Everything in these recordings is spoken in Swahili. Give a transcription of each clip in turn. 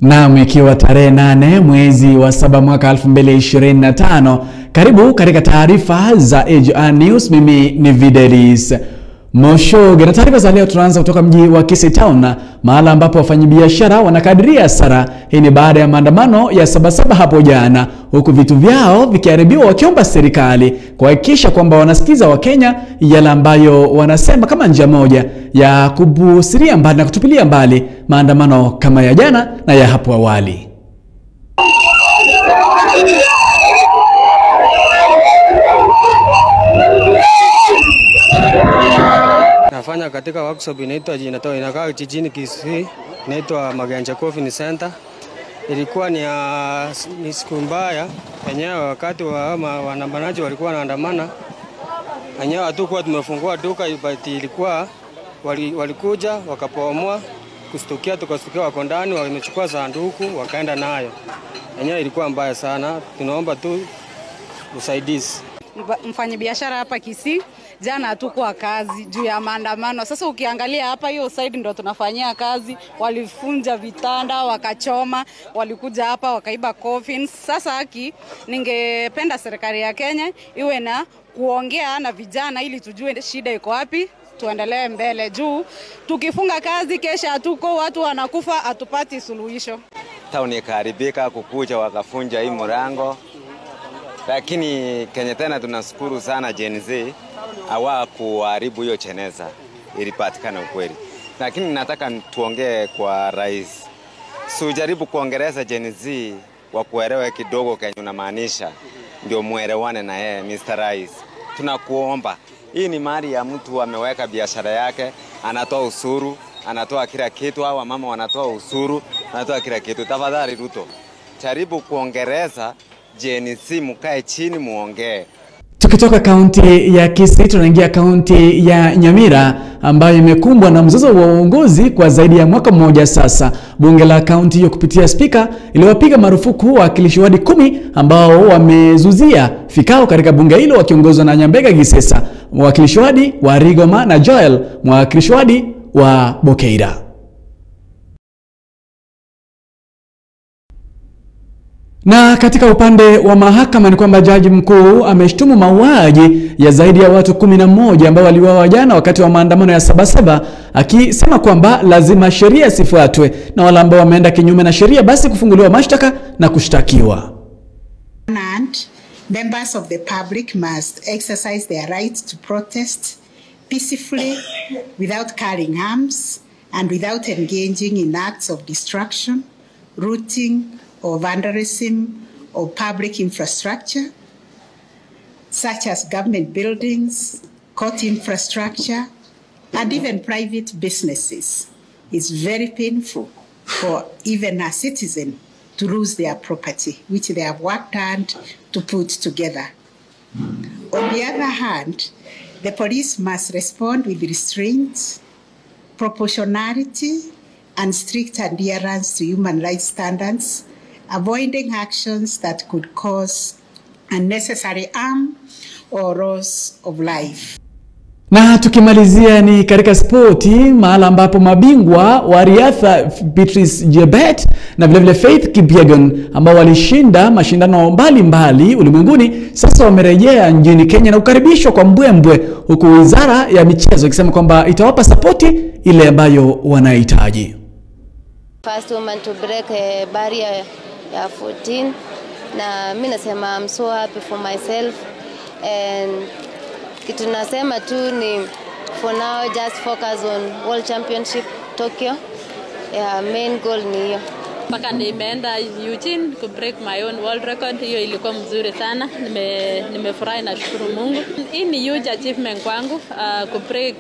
Naam, ikiwa tarehe 8 mwezi wa 7 mwaka 2025, karibu katika taarifa za AGR News. Mimi ni Videlis Moshoge, na taarifa za leo tunaanza kutoka mji wa Kisii Town, mahala ambapo wafanyabiashara wanakadiria hasara. Hii ni baada ya maandamano ya Sabasaba hapo jana, huku vitu vyao vikiharibiwa, wakiomba serikali kuhakikisha kwamba wanasikiza Wakenya yale ambayo wanasema kama njia moja ya kubusiria mbali na kutupilia mbali maandamano kama ya jana na ya hapo awali. Nafanya katika workshop inakaa jijini Kisii, inaitwa Maganja Coffee Center. Ilikuwa ni siku mbaya yenyewe, wakati wa waandamanaji walikuwa wanaandamana. Wenyewe hatukuwa tumefungua duka, but ilikuwa walikuja wakapomoa kustukia, tukastukia wako ndani, wamechukua sanduku wakaenda nayo. Yenyewe ilikuwa mbaya sana, tunaomba tu usaidizi. Mfanyabiashara hapa Kisii jana hatukuwa kazi juu ya maandamano. Sasa ukiangalia hapa hiyo side ndo tunafanyia kazi, walifunja vitanda, wakachoma, walikuja hapa wakaiba coffins. Sasa ningependa serikali ya Kenya iwe na kuongea na vijana ili tujue shida iko wapi, tuendelee mbele. Juu tukifunga kazi kesha hatuko, watu wanakufa, hatupati suluhisho. Town ikaharibika, kukuja wakafunja hii mlango. Lakini Kenya tena tunashukuru sana Gen Z hawa kuharibu hiyo cheneza, ilipatikana ukweli. Lakini nataka tuongee kwa rais. Sijaribu kuongeleza Gen Z wa kuelewa kidogo Kenya unamaanisha, ndio muelewane na yeye. Mr. Rais, tunakuomba, hii ni mali ya mtu ameweka biashara yake, anatoa usuru, anatoa kila kitu, au mama wanatoa usuru, anatoa kila kitu. Tafadhali Ruto, jaribu kuongeleza Gen Z, mkae chini muongee. Tukitoka kaunti ya Kisii tunaingia kaunti ya Nyamira ambayo imekumbwa na mzozo wa uongozi kwa zaidi ya mwaka mmoja sasa. Bunge la kaunti hiyo kupitia spika iliwapiga marufuku wawakilishi wadi 10 ambao wamezuzia fikao katika bunge hilo, wakiongozwa na Nyambega Gisesa, mwakilishi wadi wa Rigoma, na Joel, mwakilishi wadi wa Bokeira. Na katika upande wa mahakama ni kwamba jaji mkuu ameshtumu mauaji ya zaidi ya watu 11 ambao waliuawa jana wakati wa maandamano ya Sabasaba, akisema kwamba lazima sheria sifuatwe na wale ambao wameenda kinyume na sheria basi kufunguliwa mashtaka na kushtakiwa. Members of the public must exercise their right to protest peacefully without carrying arms and without engaging in acts of destruction, looting, or vandalism of public infrastructure, such as government buildings, court infrastructure, and even private businesses. It's very painful for even a citizen to lose their property, which they have worked hard to put together. On the other hand, the police must respond with restraint, proportionality, and strict adherence to human rights standards, avoiding actions that could cause unnecessary harm or loss of life. Na tukimalizia ni katika spoti, mahala ambapo mabingwa wa riadha Beatrice Chebet na vilevile Faith Kipyegon ambao walishinda mashindano mbalimbali ulimwenguni sasa wamerejea nchini Kenya na kukaribishwa kwa mbwembwe, huku wizara ya michezo ikisema kwamba itawapa sapoti ile ambayo wanahitaji. First woman to break a barrier ya 14, na mimi nasema I'm so happy for myself, and kitu nasema tu ni for now just focus on World Championship Tokyo. Main goal ni hiyo. Mpaka nimeenda Eugene ku break my own world record, hiyo ilikuwa mzuri sana. Nimefurahi na shukuru Mungu. Hii ni huge achievement kwangu, ku break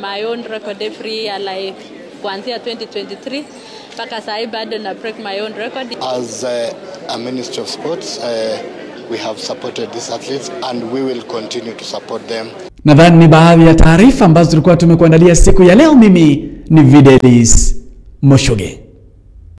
my own record every year, like kuanzia 2023 mpaka sasa bado na break my own record. As a Ministry of Sports, we have supported these athletes and we will continue to support them. Nadhani ni baadhi ya taarifa ambazo tulikuwa tumekuandalia siku ya leo. Mimi ni Videlis Moshoge.